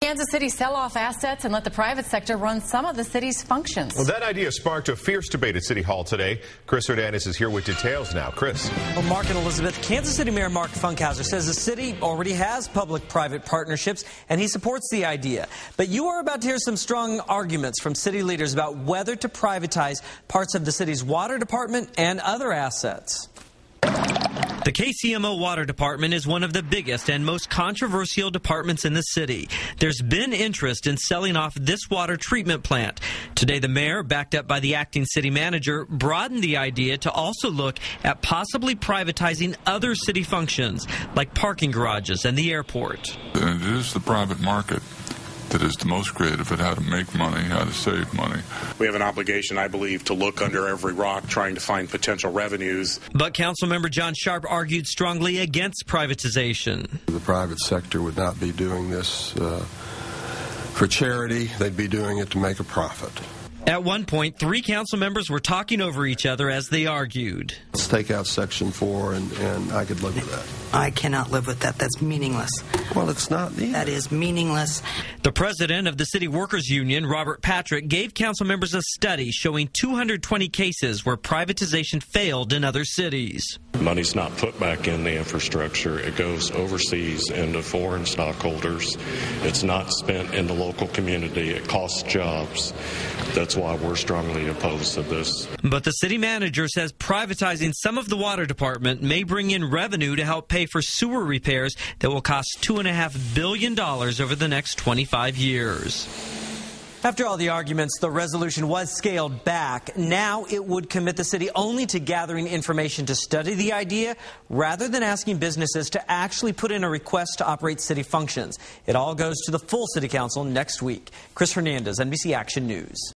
Kansas City sell off assets and let the private sector run some of the city's functions. Well, that idea sparked a fierce debate at City Hall today. Chris Hernandez is here with details now. Chris. Well, Mark and Elizabeth, Kansas City Mayor Mark Funkhauser says the city already has public-private partnerships, and he supports the idea. But you are about to hear some strong arguments from city leaders about whether to privatize parts of the city's water department and other assets. The KCMO Water Department is one of the biggest and most controversial departments in the city. There's been interest in selling off this water treatment plant. Today, the mayor, backed up by the acting city manager, broadened the idea to also look at possibly privatizing other city functions, like parking garages and the airport. It is the private market that is the most creative at how to make money, how to save money. We have an obligation, I believe, to look under every rock trying to find potential revenues. But Councilmember John Sharp argued strongly against privatization. The private sector would not be doing this for charity. They'd be doing it to make a profit. At one point, 3 council members were talking over each other as they argued. Let's take out Section 4, and I could live with that. I cannot live with that. That's meaningless. Well, it's not either. That is meaningless. The president of the City Workers Union, Robert Patrick, gave council members a study showing 220 cases where privatization failed in other cities. Money's not put back in the infrastructure. It goes overseas into foreign stockholders. It's not spent in the local community. It costs jobs. That's why we're strongly opposed to this. But the city manager says privatizing some of the water department may bring in revenue to help pay for sewer repairs that will cost $2.5 billion over the next 25 years. After all the arguments, the resolution was scaled back. Now it would commit the city only to gathering information to study the idea rather than asking businesses to actually put in a request to operate city functions. It all goes to the full city council next week. Chris Hernandez, NBC Action News.